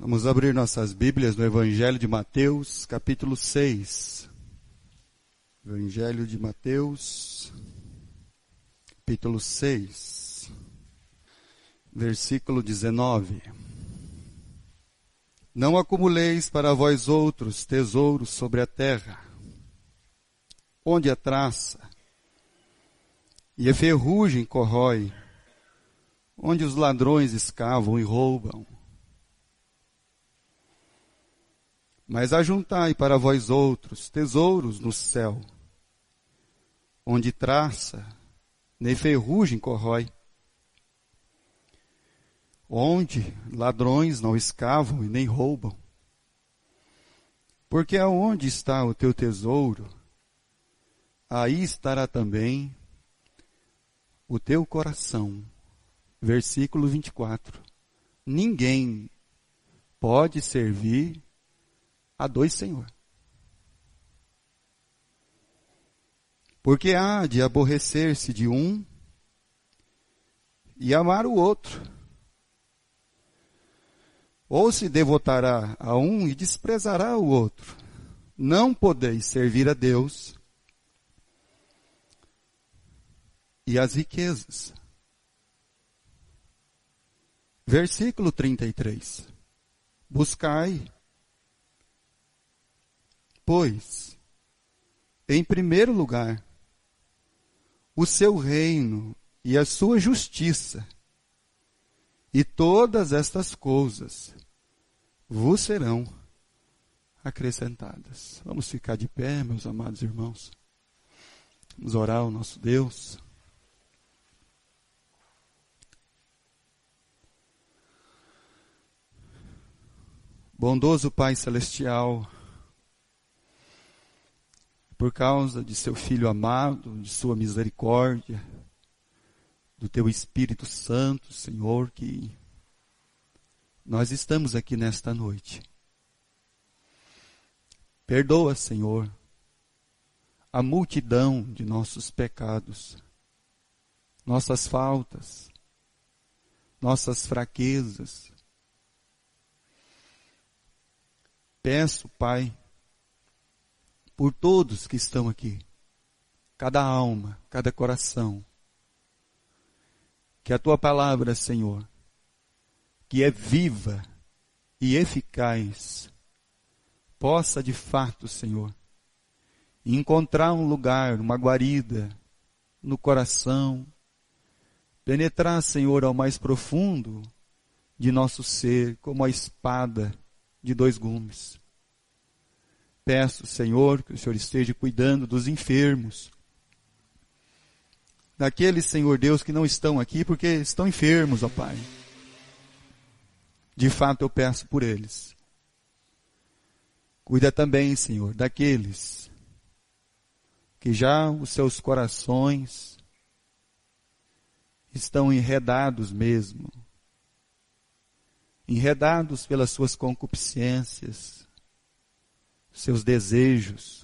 Vamos abrir nossas Bíblias no Evangelho de Mateus, capítulo 6. Evangelho de Mateus, capítulo 6, versículo 19. Não acumuleis para vós outros tesouros sobre a terra, onde a traça e a ferrugem corrói, onde os ladrões escavam e roubam. Mas ajuntai para vós outros tesouros no céu, onde traça nem ferrugem corrói, onde ladrões não escavam e nem roubam. Porque aonde está o teu tesouro, aí estará também o teu coração. Versículo 24. Ninguém pode servir a dois senhores. Porque há de aborrecer-se de um e amar o outro. Ou se devotará a um e desprezará o outro. Não podeis servir a Deus e as riquezas. Versículo 33. Buscai, pois, em primeiro lugar, o seu reino e a sua justiça, e todas estas coisas vos serão acrescentadas. Vamos ficar de pé, meus amados irmãos. Vamos orar ao nosso Deus. Bondoso Pai Celestial, por causa de seu Filho amado, de sua misericórdia, do teu Espírito Santo, Senhor, que nós estamos aqui nesta noite. Perdoa, Senhor, a multidão de nossos pecados, nossas faltas, nossas fraquezas. Peço, Pai, por todos que estão aqui, cada alma, cada coração, que a Tua palavra, Senhor, que é viva e eficaz, possa de fato, Senhor, encontrar um lugar, uma guarida no coração, penetrar, Senhor, ao mais profundo de nosso ser, como a espada de dois gumes. Peço, Senhor, que o Senhor esteja cuidando dos enfermos, daqueles, Senhor Deus, que não estão aqui porque estão enfermos, ó Pai. De fato, eu peço por eles. Cuida também, Senhor, daqueles que já os seus corações estão enredados mesmo, enredados pelas suas concupiscências, seus desejos,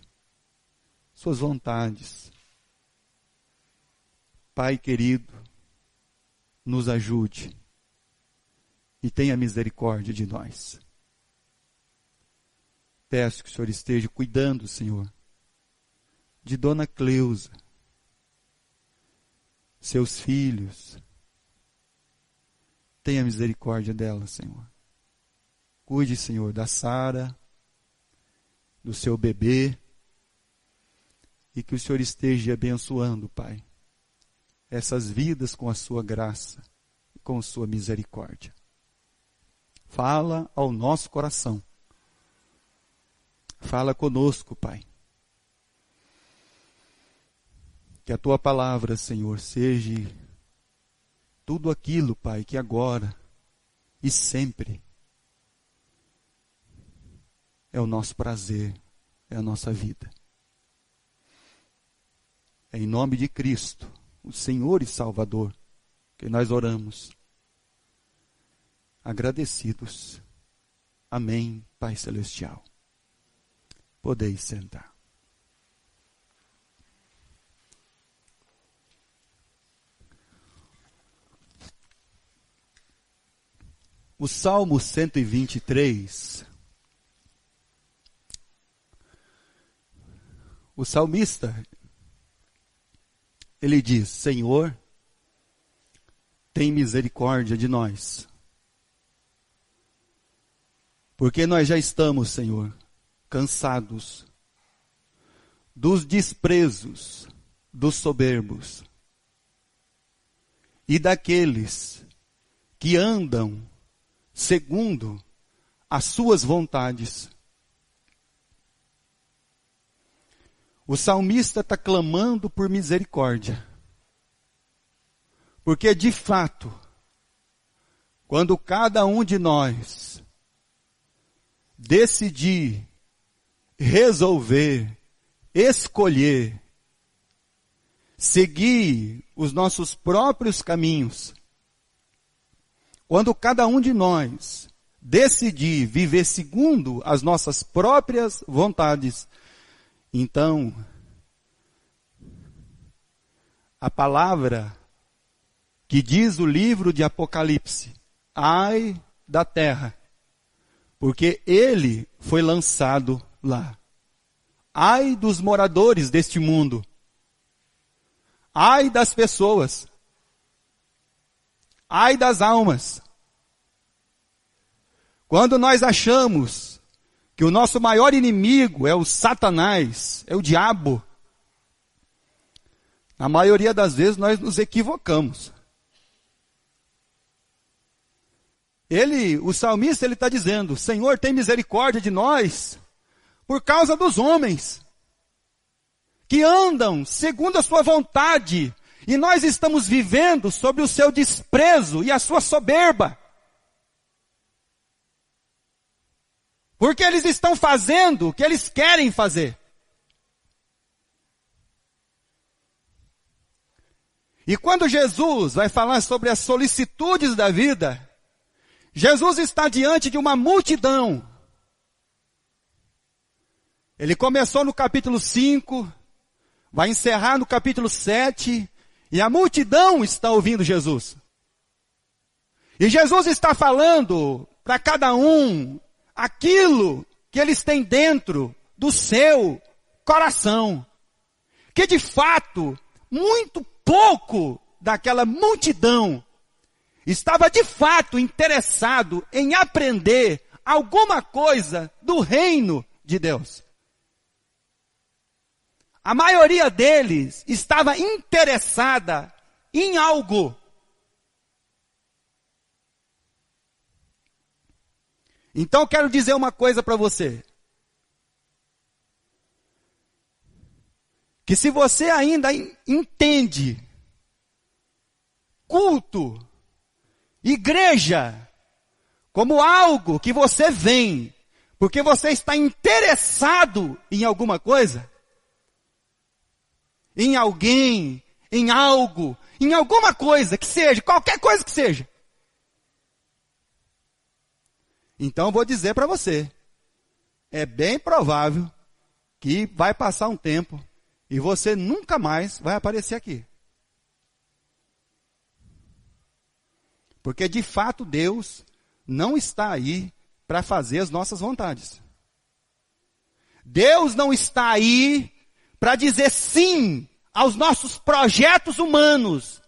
suas vontades. Pai querido, nos ajude e tenha misericórdia de nós. Peço que o Senhor esteja cuidando, Senhor, de Dona Cleusa, seus filhos. Tenha misericórdia dela, Senhor. Cuide, Senhor, da Sara, do seu bebê, e que o Senhor esteja abençoando, Pai, essas vidas com a sua graça e com a sua misericórdia. Fala ao nosso coração. Fala conosco, Pai. Que a Tua palavra, Senhor, seja tudo aquilo, Pai, que agora e sempre é o nosso prazer, é a nossa vida. É em nome de Cristo, o Senhor e Salvador, que nós oramos, agradecidos. Amém, Pai Celestial. Podeis sentar. O Salmo 123, o salmista, ele diz: Senhor, tem misericórdia de nós. Porque nós já estamos, Senhor, cansados dos desprezos dos soberbos e daqueles que andam segundo as suas vontades. O salmista está clamando por misericórdia. Porque de fato, quando cada um de nós decidir, resolver, escolher, seguir os nossos próprios caminhos, quando cada um de nós decidir viver segundo as nossas próprias vontades, então, a palavra que diz o livro de Apocalipse, ai da terra, porque ele foi lançado lá. Ai dos moradores deste mundo. Ai das pessoas. Ai das almas. Quando nós achamos que o nosso maior inimigo é o Satanás, é o diabo, na maioria das vezes nós nos equivocamos. O salmista, ele está dizendo: Senhor, tem misericórdia de nós por causa dos homens que andam segundo a sua vontade, e nós estamos vivendo sob o seu desprezo e a sua soberba. Porque eles estão fazendo o que eles querem fazer. E quando Jesus vai falar sobre as solicitudes da vida, Jesus está diante de uma multidão. Ele começou no capítulo 5, vai encerrar no capítulo 7, e a multidão está ouvindo Jesus. E Jesus está falando para cada um aquilo que eles têm dentro do seu coração. Que de fato, muito pouco daquela multidão estava de fato interessado em aprender alguma coisa do reino de Deus. A maioria deles estava interessada em algo. Então eu quero dizer uma coisa para você. Que se você ainda entende culto, igreja, como algo que você vem, porque você está interessado em alguma coisa, em alguém, em algo, em alguma coisa que seja, qualquer coisa que seja. Então eu vou dizer para você, é bem provável que vai passar um tempo e você nunca mais vai aparecer aqui. Porque de fato Deus não está aí para fazer as nossas vontades. Deus não está aí para dizer sim aos nossos projetos humanos,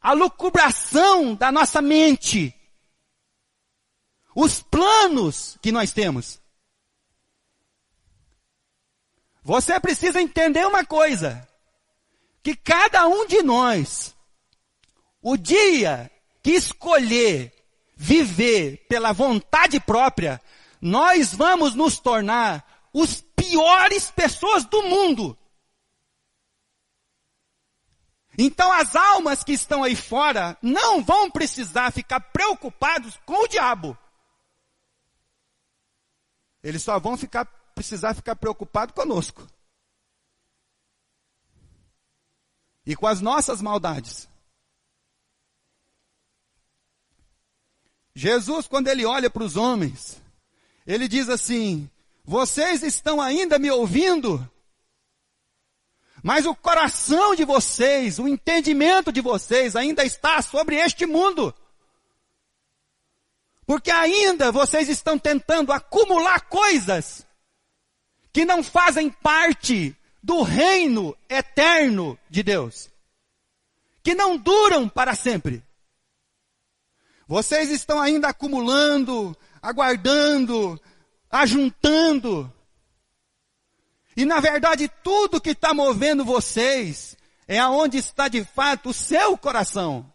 à lucubração da nossa mente, os planos que nós temos. Você precisa entender uma coisa, que cada um de nós, o dia que escolher viver pela vontade própria, nós vamos nos tornar os piores pessoas do mundo. Então as almas que estão aí fora não vão precisar ficar preocupados com o diabo. Eles só vão precisar ficar preocupados conosco. E com as nossas maldades. Jesus, quando ele olha para os homens, ele diz assim: vocês estão ainda me ouvindo? Mas o coração de vocês, o entendimento de vocês ainda está sobre este mundo. Porque ainda vocês estão tentando acumular coisas que não fazem parte do reino eterno de Deus, que não duram para sempre. Vocês estão ainda acumulando, aguardando, ajuntando. E na verdade tudo que está movendo vocês é aonde está de fato o seu coração.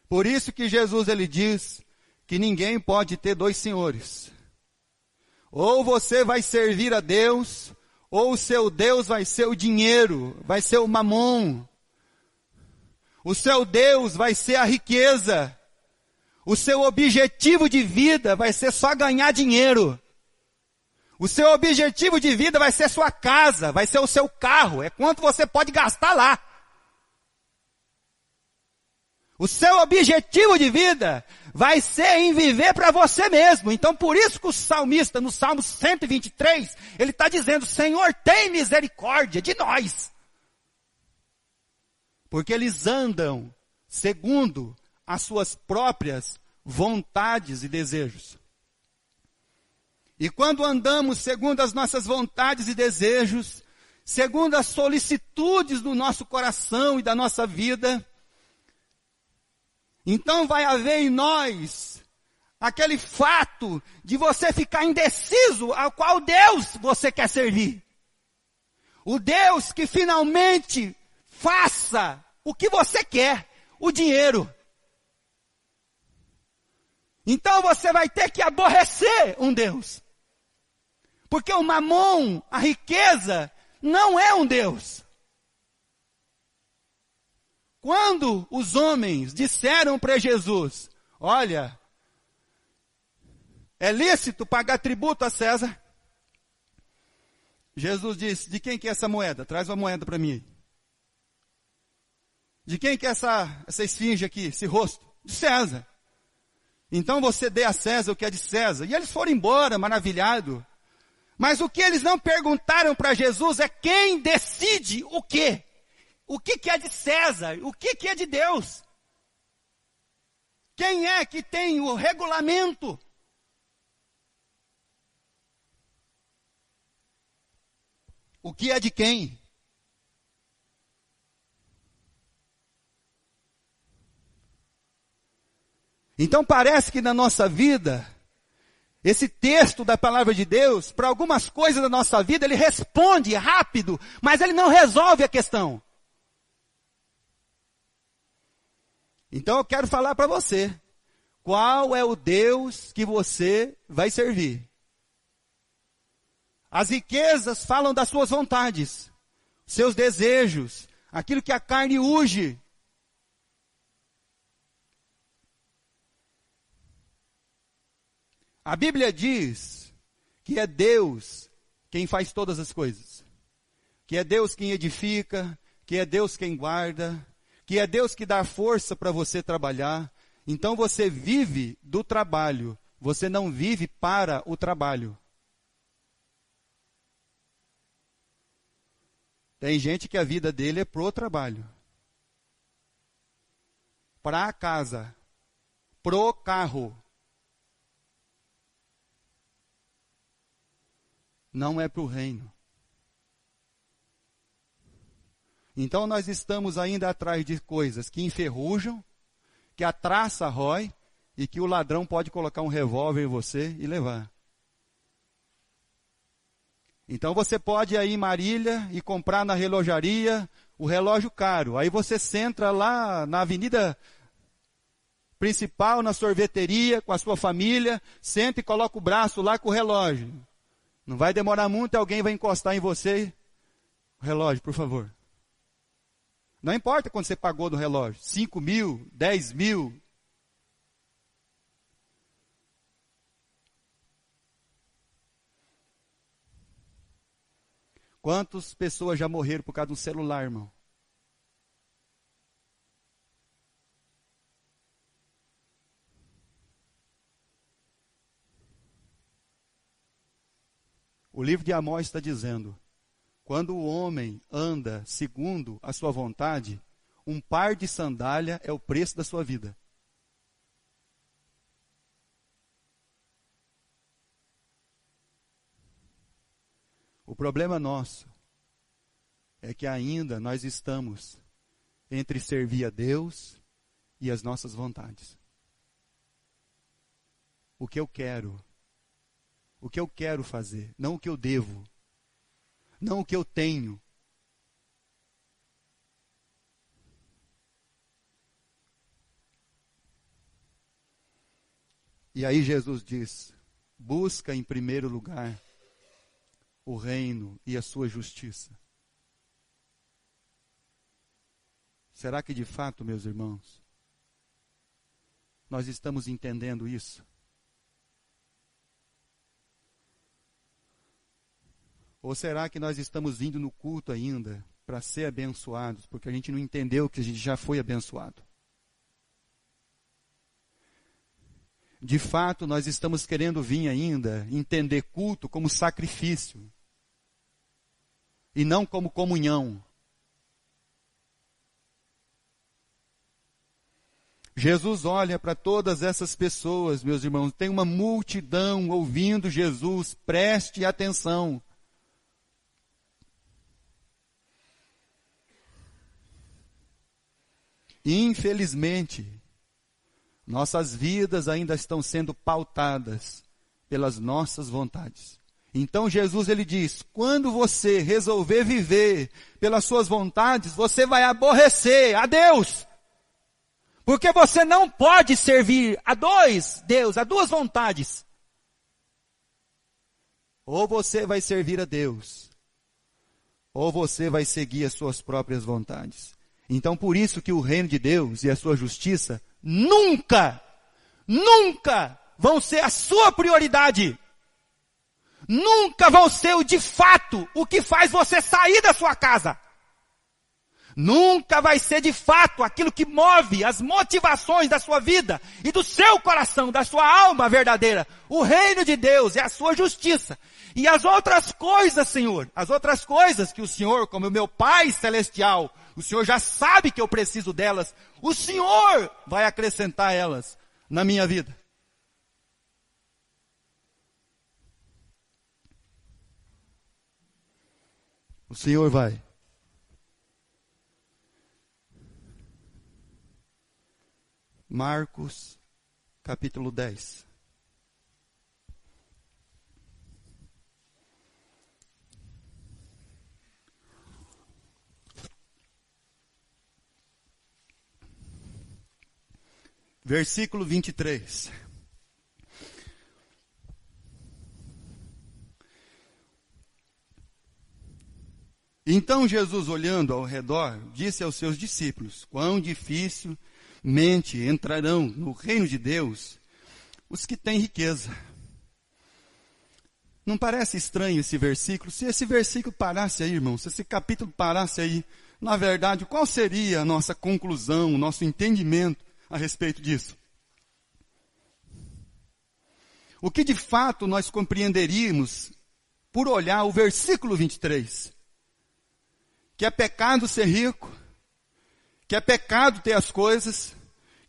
Por isso que Jesus ele diz que ninguém pode ter dois senhores. Ou você vai servir a Deus, ou o seu Deus vai ser o dinheiro, vai ser o mamon. O seu Deus vai ser a riqueza. O seu objetivo de vida vai ser só ganhar dinheiro. O seu objetivo de vida vai ser sua casa, vai ser o seu carro, é quanto você pode gastar lá. O seu objetivo de vida vai ser em viver para você mesmo. Então por isso que o salmista no Salmo 123, ele está dizendo, Senhor, tem misericórdia de nós. Porque eles andam segundo as suas próprias vontades e desejos. E quando andamos segundo as nossas vontades e desejos, segundo as solicitudes do nosso coração e da nossa vida, então vai haver em nós aquele fato de você ficar indeciso ao qual Deus você quer servir. O Deus que finalmente faça o que você quer, o dinheiro. Então você vai ter que aborrecer um Deus. Porque o mamon, a riqueza, não é um Deus. Quando os homens disseram para Jesus, olha, é lícito pagar tributo a César? Jesus disse, de quem que é essa moeda? Traz uma moeda para mim. De quem que é essa esfinge aqui, esse rosto? De César. Então você dê a César o que é de César. E eles foram embora, maravilhados. Mas o que eles não perguntaram para Jesus é quem decide o quê? O que é de César? O que é de Deus? Quem é que tem o regulamento? O que é de quem? Então parece que na nossa vida, esse texto da palavra de Deus, para algumas coisas da nossa vida, ele responde rápido, mas ele não resolve a questão. Então eu quero falar para você, qual é o Deus que você vai servir? As riquezas falam das suas vontades, seus desejos, aquilo que a carne urge. A Bíblia diz que é Deus quem faz todas as coisas. Que é Deus quem edifica, que é Deus quem guarda, que é Deus que dá força para você trabalhar. Então você vive do trabalho, você não vive para o trabalho. Tem gente que a vida dele é pro trabalho. Para a casa, pro carro. Não é para o reino. Então nós estamos ainda atrás de coisas que enferrujam, que a traça rói e que o ladrão pode colocar um revólver em você e levar. Então você pode ir em Marília e comprar na relojaria o relógio caro. Aí você entra lá na avenida principal, na sorveteria, com a sua família, senta e coloca o braço lá com o relógio. Não vai demorar muito, alguém vai encostar em você. O relógio, por favor. Não importa quando você pagou do relógio. 5 mil, 10 mil. Quantas pessoas já morreram por causa de um celular, irmão? O livro de Amós está dizendo, quando o homem anda segundo a sua vontade, um par de sandália é o preço da sua vida. O problema nosso é que ainda nós estamos entre servir a Deus e as nossas vontades. O que eu quero fazer, não o que eu devo, não o que eu tenho. E aí Jesus diz: busca em primeiro lugar o reino e a sua justiça. Será que de fato, meus irmãos, nós estamos entendendo isso? Ou será que nós estamos vindo no culto ainda para ser abençoados, porque a gente não entendeu que a gente já foi abençoado? De fato, nós estamos querendo vir ainda entender culto como sacrifício e não como comunhão. Jesus olha para todas essas pessoas, meus irmãos, tem uma multidão ouvindo Jesus, preste atenção. Infelizmente, nossas vidas ainda estão sendo pautadas pelas nossas vontades. Então Jesus ele diz, quando você resolver viver pelas suas vontades, você vai aborrecer a Deus. Porque você não pode servir a dois Deus, a duas vontades. Ou você vai servir a Deus, ou você vai seguir as suas próprias vontades. Então por isso que o reino de Deus e a sua justiça nunca vão ser a sua prioridade. Nunca vão ser o de fato o que faz você sair da sua casa. Nunca vai ser de fato aquilo que move as motivações da sua vida e do seu coração, da sua alma verdadeira. O reino de Deus é a sua justiça. E as outras coisas, Senhor, as outras coisas que o Senhor, como o meu Pai Celestial, o Senhor já sabe que eu preciso delas, o Senhor vai acrescentar elas na minha vida. O Senhor vai. Marcos, capítulo 10. Versículo 23. Então Jesus, olhando ao redor, disse aos seus discípulos, quão dificilmente entrarão no reino de Deus os que têm riqueza. Não parece estranho esse versículo? Se esse versículo parasse aí, irmão, se esse capítulo parasse aí, na verdade, qual seria a nossa conclusão, o nosso entendimento a respeito disso? O que de fato nós compreenderíamos por olhar o versículo 23? Que é pecado ser rico, que é pecado ter as coisas,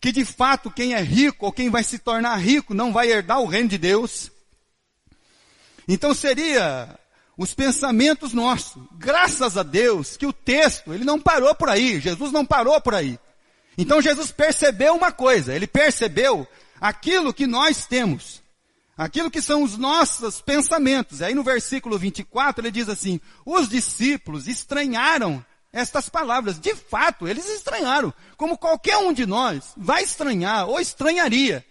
que de fato quem é rico ou quem vai se tornar rico não vai herdar o reino de Deus. Então seria os pensamentos nossos, graças a Deus que o texto, ele não parou por aí, Jesus não parou por aí. Então Jesus percebeu uma coisa, ele percebeu aquilo que nós temos, aquilo que são os nossos pensamentos. Aí no versículo 24 ele diz assim, os discípulos estranharam estas palavras. De fato, eles estranharam, como qualquer um de nós vai estranhar ou estranharia.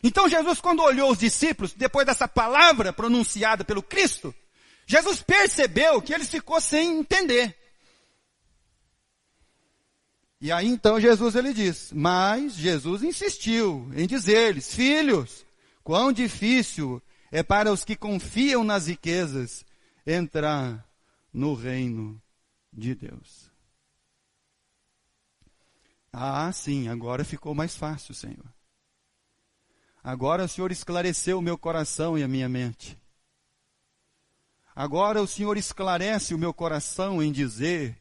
Então Jesus, quando olhou os discípulos, depois dessa palavra pronunciada pelo Cristo, Jesus percebeu que ele ficou sem entender. E aí então Jesus ele diz, mas Jesus insistiu em dizer-lhes, filhos, quão difícil é para os que confiam nas riquezas entrar no reino de Deus. Ah, sim, agora ficou mais fácil, Senhor. Agora o Senhor esclareceu o meu coração e a minha mente. Agora o Senhor esclarece o meu coração em dizer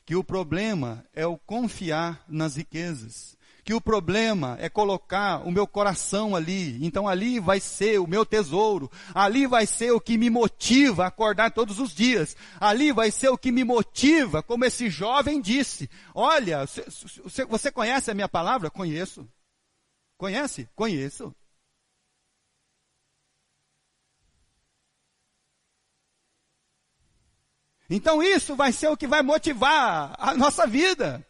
que o problema é o confiar nas riquezas, que o problema é colocar o meu coração ali. Então ali vai ser o meu tesouro. Ali vai ser o que me motiva a acordar todos os dias. Ali vai ser o que me motiva, como esse jovem disse. Olha, você conhece a minha palavra? Conheço. Conhece? Conheço. Então isso vai ser o que vai motivar a nossa vida.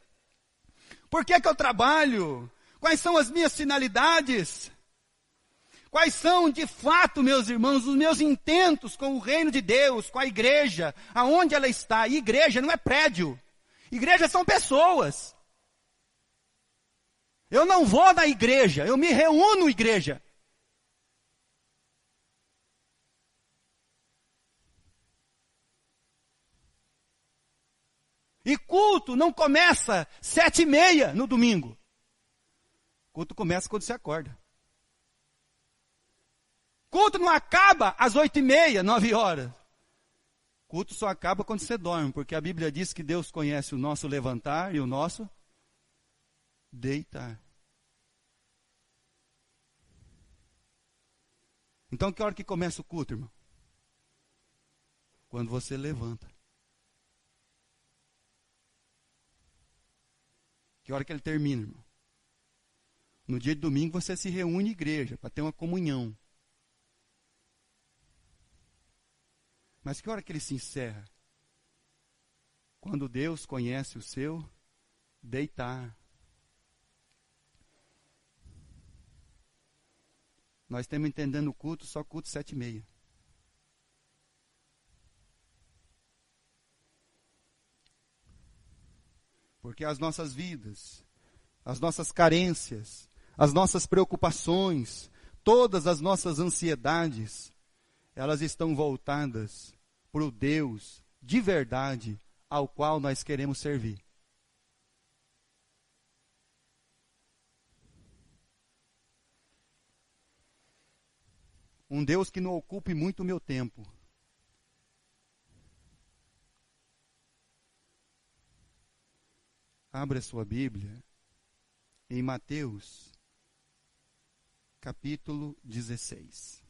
Por que que eu trabalho? Quais são as minhas finalidades? Quais são, de fato, meus irmãos, os meus intentos com o reino de Deus, com a igreja, aonde ela está? E igreja não é prédio. Igreja são pessoas. Eu não vou na igreja, eu me reúno igreja. E culto não começa 7h30 no domingo. Culto começa quando você acorda. Culto não acaba às 8h30, 9h. Culto só acaba quando você dorme, porque a Bíblia diz que Deus conhece o nosso levantar e o nosso deitar. Então que hora que começa o culto, irmão? Quando você levanta. Que hora que ele termina, irmão? No dia de domingo você se reúne em igreja para ter uma comunhão. Mas que hora que ele se encerra? Quando Deus conhece o seu deitar. Nós estamos entendendo o culto, só culto 7h30. Porque as nossas vidas, as nossas carências, as nossas preocupações, todas as nossas ansiedades, elas estão voltadas para o Deus de verdade ao qual nós queremos servir. Um Deus que não ocupe muito o meu tempo. Abra sua Bíblia em Mateus, capítulo 16.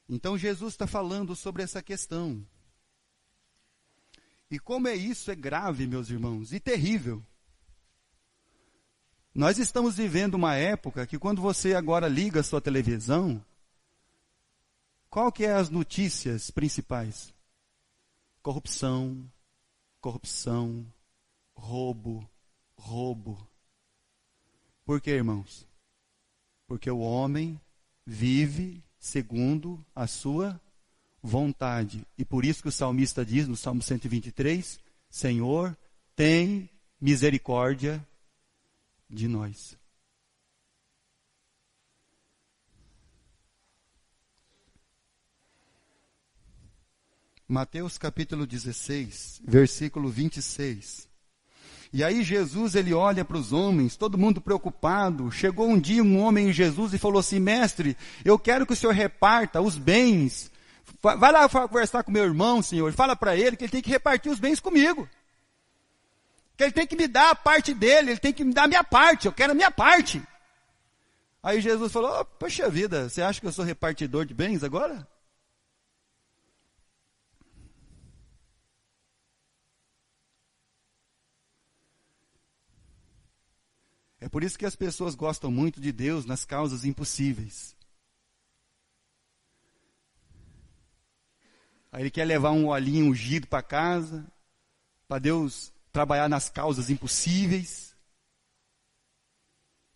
Então Jesus está falando sobre essa questão. E como isso é grave, meus irmãos, e terrível. Nós estamos vivendo uma época que quando você agora liga a sua televisão, qual que é as notícias principais? Corrupção, corrupção, roubo, roubo. Por quê, irmãos? Porque o homem vive segundo a sua vontade. E por isso que o salmista diz no Salmo 123, Senhor, tem misericórdia de nós. Mateus capítulo 16, versículo 26. E aí Jesus, ele olha para os homens, todo mundo preocupado. Chegou um dia um homem em Jesus e falou assim, mestre, eu quero que o senhor reparta os bens. Vai lá conversar com meu irmão, senhor. Fala para ele que ele tem que repartir os bens comigo. Que ele tem que me dar a parte dele, ele tem que me dar a minha parte, eu quero a minha parte. Aí Jesus falou, poxa vida, você acha que eu sou repartidor de bens agora? É por isso que as pessoas gostam muito de Deus nas causas impossíveis. Aí ele quer levar um olhinho ungido para casa, para Deus trabalhar nas causas impossíveis.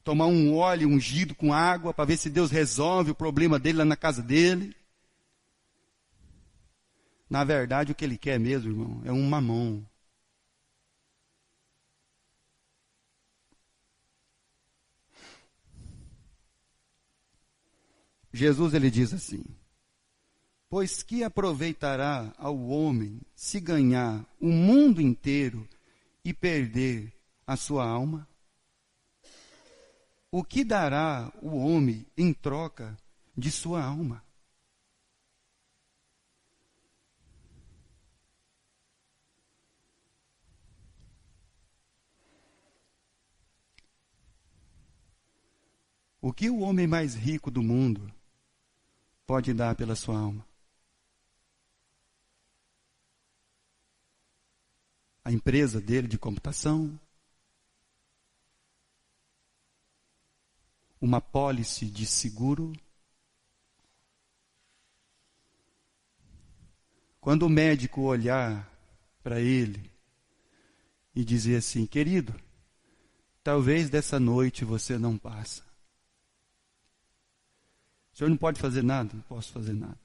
Tomar um óleo ungido com água para ver se Deus resolve o problema dele lá na casa dele. Na verdade, o que ele quer mesmo, irmão, é um mamão. Jesus, ele diz assim, pois que aproveitará ao homem se ganhar o mundo inteiro e perder a sua alma? O que dará o homem em troca de sua alma? O que o homem mais rico do mundo pode dar pela sua alma? A empresa dele de computação? Uma pólice de seguro? Quando o médico olhar para ele e dizer assim: querido, talvez dessa noite você não passa. O senhor não pode fazer nada? Não posso fazer nada.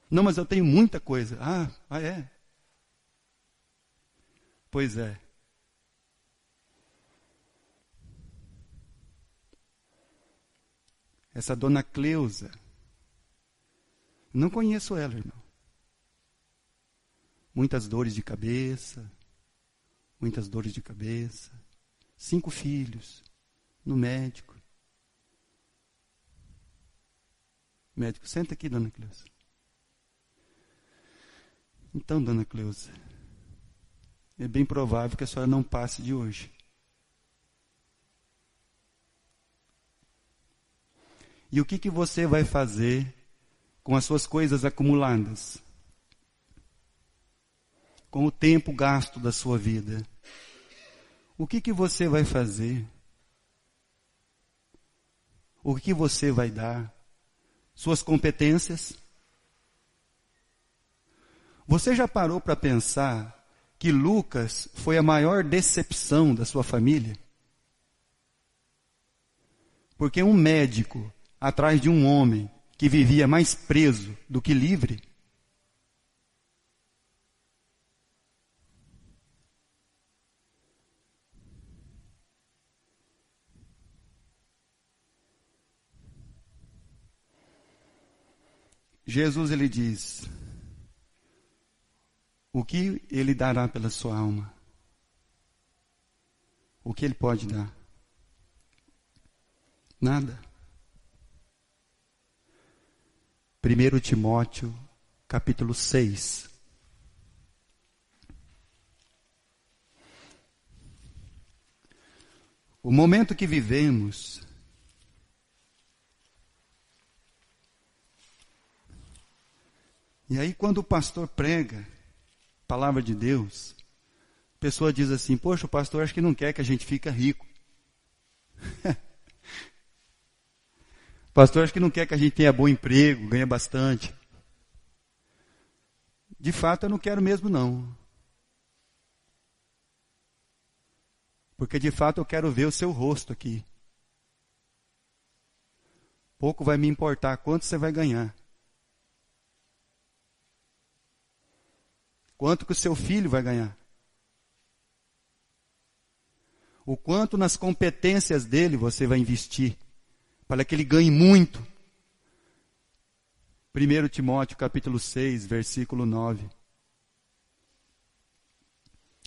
Não, mas eu tenho muita coisa. Ah, é? Pois é. Essa dona Cleusa, não conheço ela, irmão. Muitas dores de cabeça, 5 filhos, no médico. Médico, senta aqui, dona Cleusa. Então, dona Cleusa, é bem provável que a senhora não passe de hoje. E o que você vai fazer com as suas coisas acumuladas? Com o tempo gasto da sua vida? O que você vai fazer? O que você vai dar? Suas competências? Você já parou para pensar que Lucas foi a maior decepção da sua família? Porque um médico atrás de um homem que vivia mais preso do que livre? Jesus, ele diz: o que ele dará pela sua alma? O que ele pode dar? Nada. 1 Timóteo, capítulo 6. O momento que vivemos e aí quando o pastor prega a palavra de Deus, a pessoa diz assim: poxa, o pastor acho que não quer que a gente fique rico. O pastor acho que não quer que a gente tenha bom emprego, ganhe bastante. De fato, eu não quero mesmo não. Porque de fato eu quero ver o seu rosto aqui. Pouco vai me importar quanto você vai ganhar. Quanto que o seu filho vai ganhar. O quanto nas competências dele você vai investir, para que ele ganhe muito. 1 Timóteo capítulo 6, versículo 9.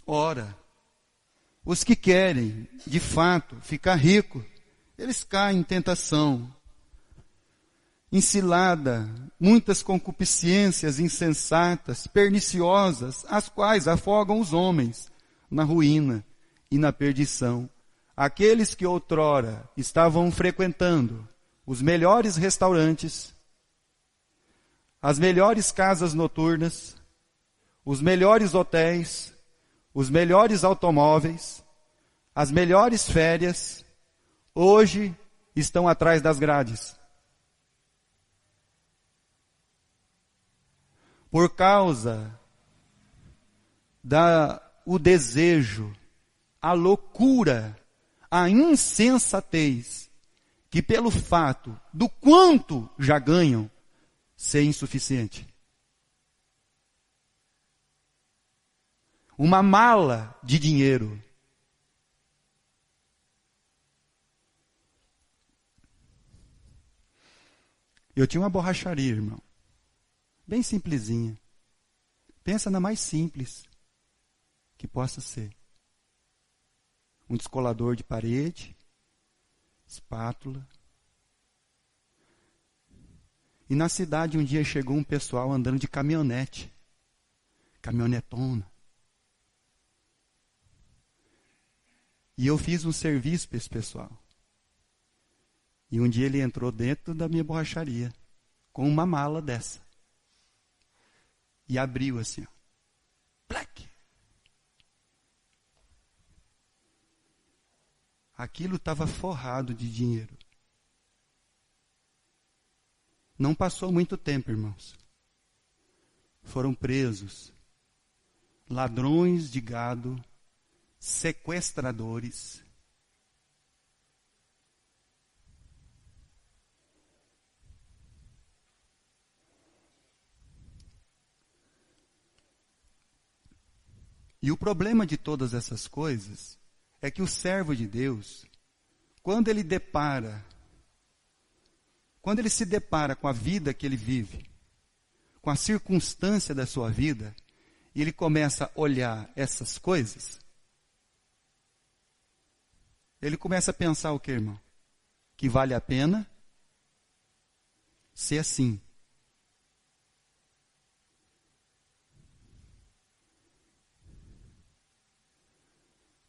Ora, os que querem, de fato, ficar rico, eles caem em tentação, em cilada, muitas concupiscências insensatas, perniciosas, as quais afogam os homens na ruína e na perdição. Aqueles que outrora estavam frequentando os melhores restaurantes, as melhores casas noturnas, os melhores hotéis, os melhores automóveis, as melhores férias, hoje estão atrás das grades. Por causa o desejo, a loucura, a insensatez, que pelo fato do quanto já ganham, ser insuficiente. Uma mala de dinheiro. Eu tinha uma borracharia, irmão. Bem simplesinha. Pensa na mais simples que possa ser. Um descolador de parede, espátula. E na cidade um dia chegou um pessoal andando de caminhonete. Caminhonetona. E eu fiz um serviço para esse pessoal. E um dia ele entrou dentro da minha borracharia, com uma mala dessa. E abriu assim, ó. Plac! Aquilo estava forrado de dinheiro. Não passou muito tempo, irmãos. Foram presos ladrões de gado, sequestradores. E o problema de todas essas coisas é que o servo de Deus, quando ele se depara com a vida que ele vive, com a circunstância da sua vida, e ele começa a olhar essas coisas, ele começa a pensar o que, irmão? Que vale a pena ser assim.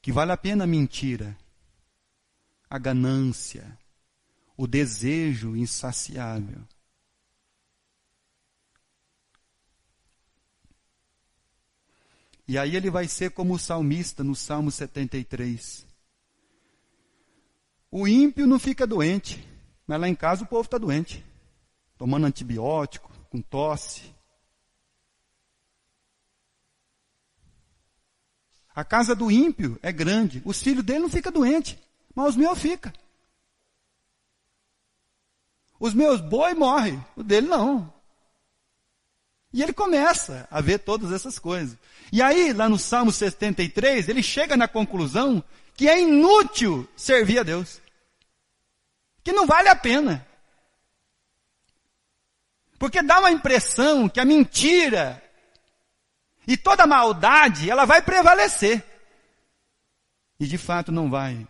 Que vale a pena a mentira, a ganância, o desejo insaciável. E aí ele vai ser como o salmista no Salmo 73. O ímpio não fica doente, mas lá em casa o povo está doente, tomando antibiótico, com tosse. A casa do ímpio é grande, os filhos dele não ficam doentes, mas os meus ficam. Os meus boi morrem, o dele não. E ele começa a ver todas essas coisas. E aí, lá no Salmo 73, ele chega na conclusão que é inútil servir a Deus. Que não vale a pena. Porque dá uma impressão que a mentira e toda a maldade, ela vai prevalecer. E de fato não vai.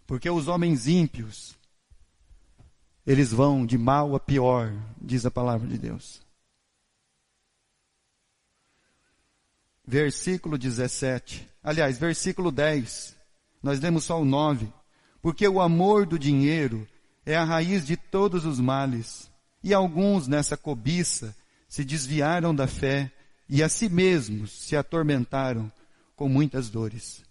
Porque os homens ímpios, eles vão de mal a pior, diz a palavra de Deus. Versículo 17. Aliás, versículo 10. Nós lemos só o 9. Porque o amor do dinheiro é a raiz de todos os males. E alguns nessa cobiça se desviaram da fé e a si mesmos se atormentaram com muitas dores.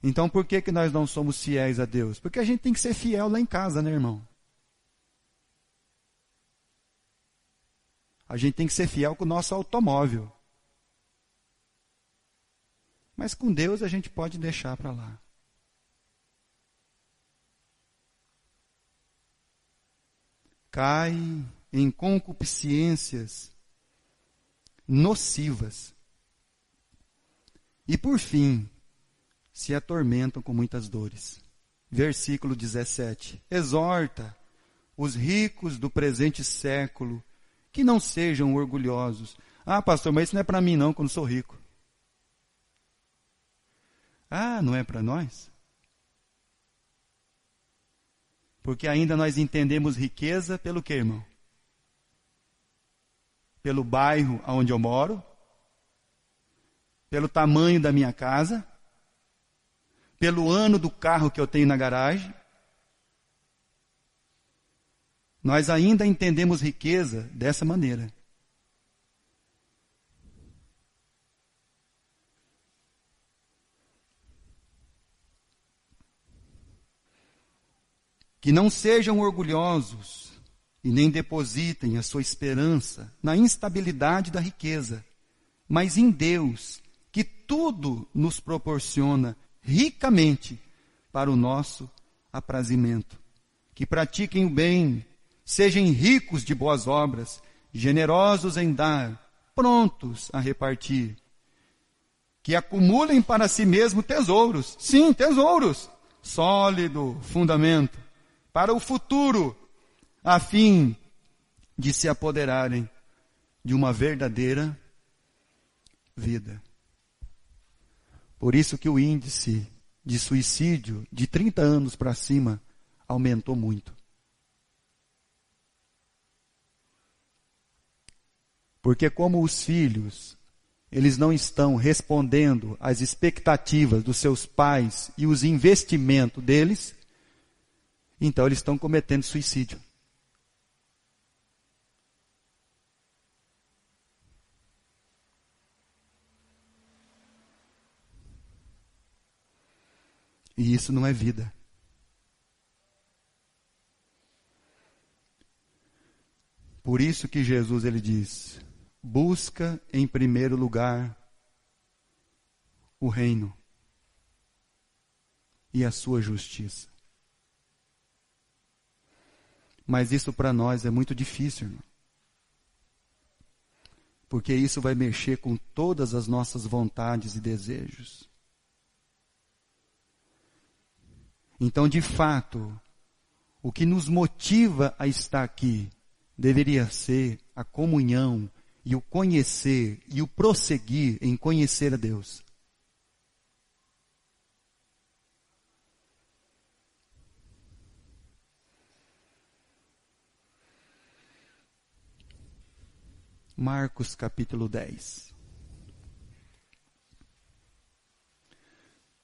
Então por que nós não somos fiéis a Deus? Porque a gente tem que ser fiel lá em casa, né, irmão? A gente tem que ser fiel com o nosso automóvel. Mas com Deus a gente pode deixar para lá. Cai em concupiscências nocivas. E por fim, se atormentam com muitas dores. Versículo 17. Exorta os ricos do presente século que não sejam orgulhosos. Ah, pastor, mas isso não é para mim não, quando sou rico. Ah, não é para nós? Porque ainda nós entendemos riqueza pelo quê, irmão? Pelo bairro onde eu moro, pelo tamanho da minha casa, pelo ano do carro que eu tenho na garagem. Nós ainda entendemos riqueza dessa maneira. Que não sejam orgulhosos e nem depositem a sua esperança na instabilidade da riqueza, mas em Deus, que tudo nos proporciona ricamente para o nosso aprazimento. Que pratiquem o bem, sejam ricos de boas obras, generosos em dar, prontos a repartir. Que acumulem para si mesmo tesouros, sim, tesouros, sólido fundamento, para o futuro, a fim de se apoderarem de uma verdadeira vida. Por isso que o índice de suicídio de 30 anos para cima aumentou muito. Porque como os filhos eles não estão respondendo às expectativas dos seus pais e os investimentos deles, então eles estão cometendo suicídio. E isso não é vida. Por isso que Jesus ele diz: busca em primeiro lugar o reino e a sua justiça. Mas isso para nós é muito difícil, irmão. Porque isso vai mexer com todas as nossas vontades e desejos. Então, de fato, o que nos motiva a estar aqui deveria ser a comunhão e o conhecer e o prosseguir em conhecer a Deus. Marcos capítulo 10.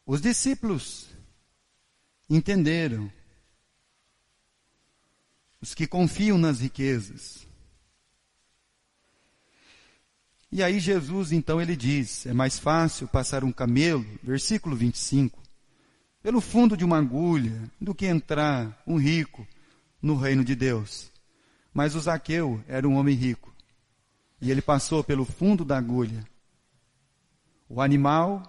Os discípulos entenderam. Os que confiam nas riquezas. E aí Jesus, então, ele diz, é mais fácil passar um camelo, versículo 25, pelo fundo de uma agulha, do que entrar um rico no reino de Deus. Mas o Zaqueu era um homem rico. E ele passou pelo fundo da agulha. O animal,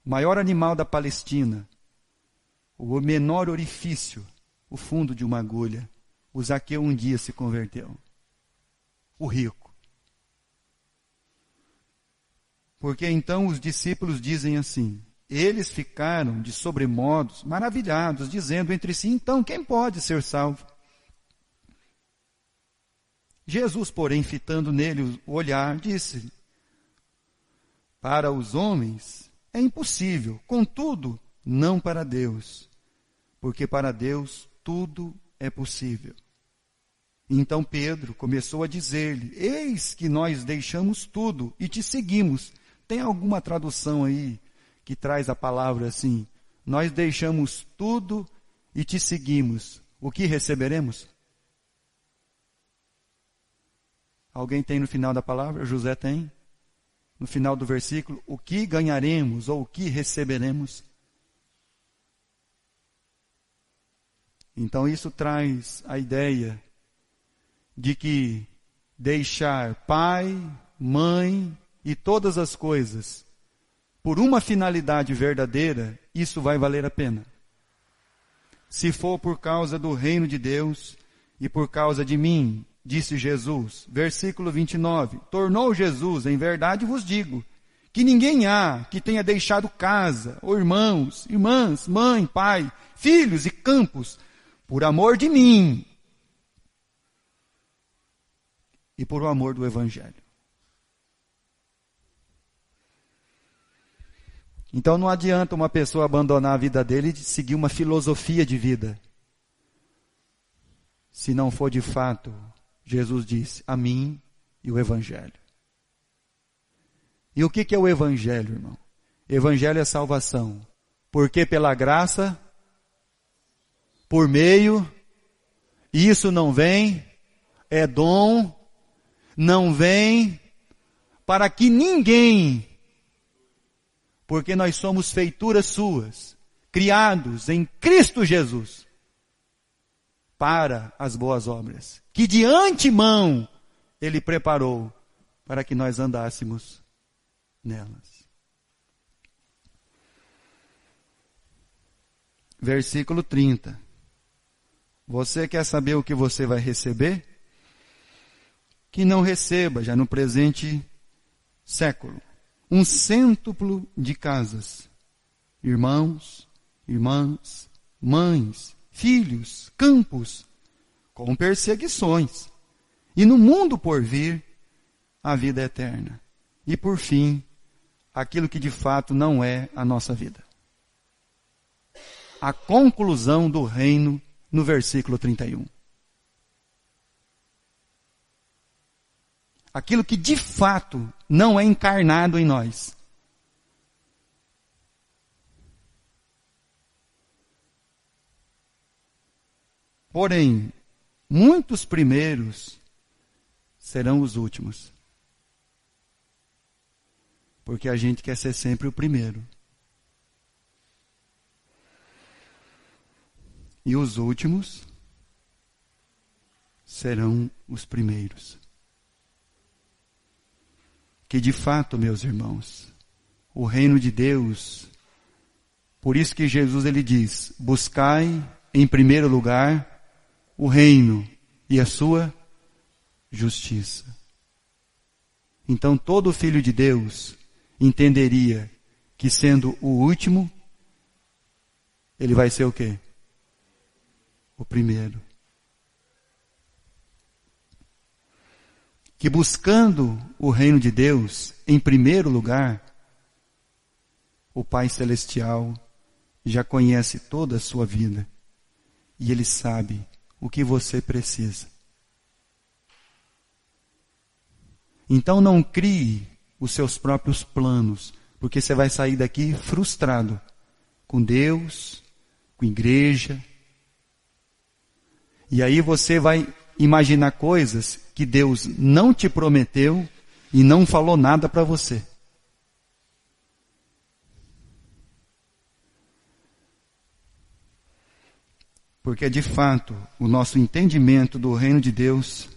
o maior animal da Palestina, o menor orifício, o fundo de uma agulha. O Zaqueu um dia se converteu. O rico. Porque então os discípulos dizem assim, eles ficaram de sobremodos maravilhados, dizendo entre si, então quem pode ser salvo? Jesus, porém, fitando nele o olhar, disse, para os homens é impossível, contudo, não para Deus, porque para Deus tudo é possível. Então Pedro começou a dizer-lhe, eis que nós deixamos tudo e te seguimos. Tem alguma tradução aí que traz a palavra assim, nós deixamos tudo e te seguimos. O que receberemos? Alguém tem no final da palavra? José tem? No final do versículo, o que ganharemos ou o que receberemos? Então isso traz a ideia de que deixar pai, mãe e todas as coisas por uma finalidade verdadeira, isso vai valer a pena. Se for por causa do reino de Deus e por causa de mim, disse Jesus, versículo 29, tornou Jesus, em verdade vos digo, que ninguém há que tenha deixado casa, ou irmãos, irmãs, mãe, pai, filhos e campos, por amor de mim e por o amor do Evangelho. Então não adianta uma pessoa abandonar a vida dele e seguir uma filosofia de vida. Se não for de fato, Jesus disse, a mim e o Evangelho. E o que é o Evangelho, irmão? Evangelho é salvação. Porque pela graça, por meio, isso não vem, é dom, não vem, para que ninguém, porque nós somos feituras suas, criados em Cristo Jesus, para as boas obras, que de antemão Ele preparou para que nós andássemos nelas. Versículo 30. Você quer saber o que você vai receber? Que não receba, já no presente século, um cêntuplo de casas, irmãos, irmãs, mães, filhos, campos, com perseguições, e no mundo por vir, a vida eterna. E por fim, aquilo que de fato não é a nossa vida. A conclusão do reino no versículo 31. aquilo que de fato não é encarnado em nós. Porém, muitos primeiros serão os últimos. Porque a gente quer ser sempre o primeiro. E os últimos serão os primeiros. Que de fato, meus irmãos, o reino de Deus, por isso que Jesus ele diz, buscai em primeiro lugar o reino e a sua justiça. Então todo filho de Deus entenderia que sendo o último, ele vai ser o quê? O primeiro. Que buscando o reino de Deus, em primeiro lugar, o Pai Celestial já conhece toda a sua vida. E Ele sabe o que você precisa. Então não crie os seus próprios planos, porque você vai sair daqui frustrado com Deus, com igreja. E aí você vai imaginar coisas que Deus não te prometeu e não falou nada para você. Porque de fato o nosso entendimento do reino de Deus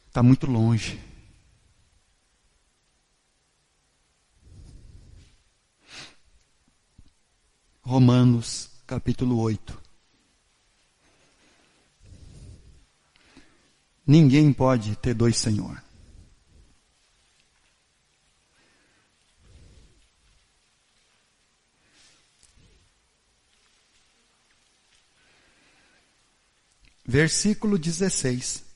está muito longe. Romanos capítulo 8. Ninguém pode ter dois senhores. Versículo 16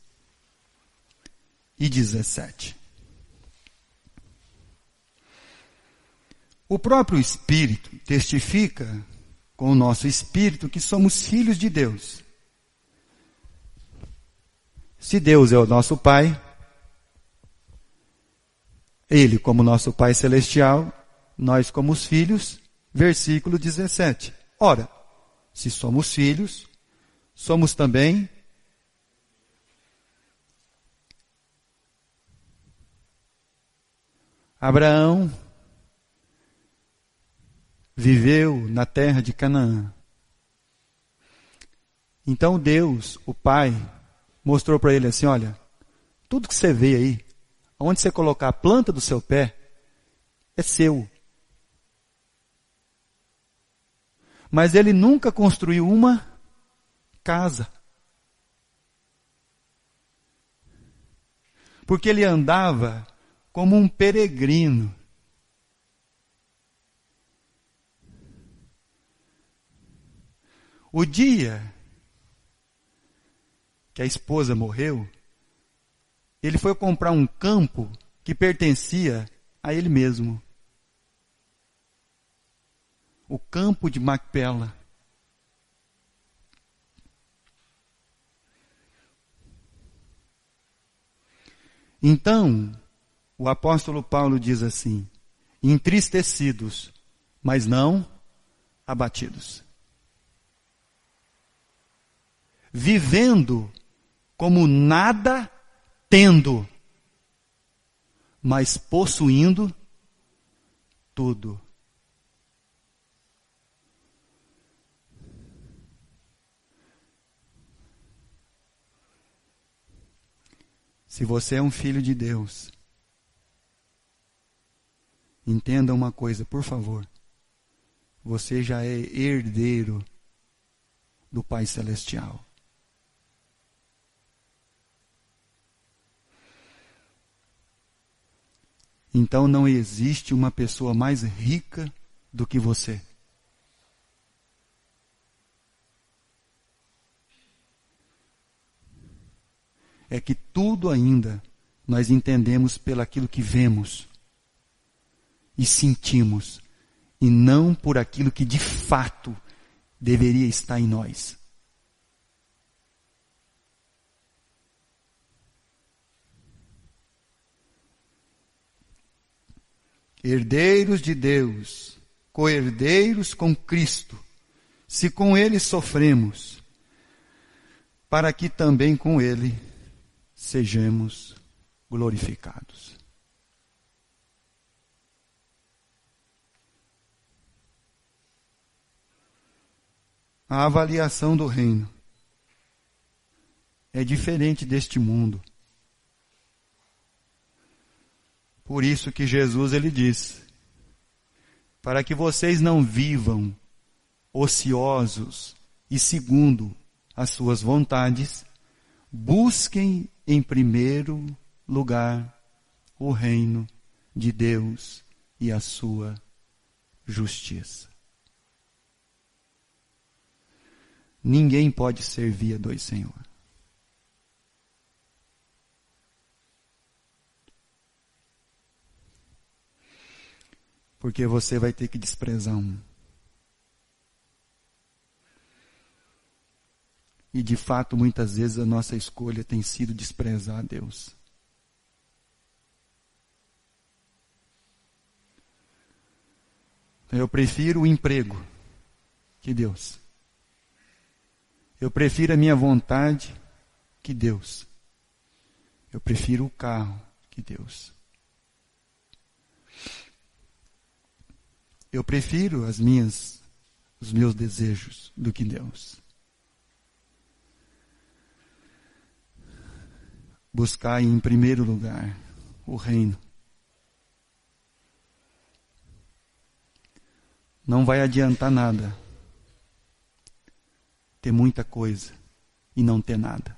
e 17. O próprio Espírito testifica com o nosso Espírito que somos filhos de Deus. Se Deus é o nosso Pai, Ele como nosso Pai Celestial, nós como os filhos, versículo 17. Ora, se somos filhos, somos também Abraão viveu na terra de Canaã. Então Deus, o Pai, mostrou para ele assim, olha, tudo que você vê aí, onde você colocar a planta do seu pé, é seu. Mas ele nunca construiu uma casa. Porque ele andava como um peregrino. O dia que a esposa morreu, ele foi comprar um campo que pertencia a ele mesmo. O campo de Macpela. Então, o apóstolo Paulo diz assim, entristecidos, mas não abatidos. Vivendo como nada tendo, mas possuindo tudo. Se você é um filho de Deus, entenda uma coisa, por favor. Você já é herdeiro do Pai Celestial. Então não existe uma pessoa mais rica do que você. É que tudo ainda nós entendemos pelaquilo que vemos e sentimos, e não por aquilo que de fato deveria estar em nós. herdeiros de Deus, co-herdeiros com Cristo, se com Ele sofremos, para que também com Ele sejamos glorificados. A avaliação do reino é diferente deste mundo. Por isso que Jesus ele diz: para que vocês não vivam ociosos e segundo as suas vontades, busquem em primeiro lugar o reino de Deus e a sua justiça. Ninguém pode servir a dois senhores. Porque você vai ter que desprezar um. E de fato, muitas vezes a nossa escolha tem sido desprezar a Deus. Eu prefiro o emprego que Deus. Eu prefiro a minha vontade que Deus. Eu prefiro o carro que Deus. Eu prefiro os meus desejos do que Deus. Buscar em primeiro lugar o reino. Não vai adiantar nada ter muita coisa e não ter nada.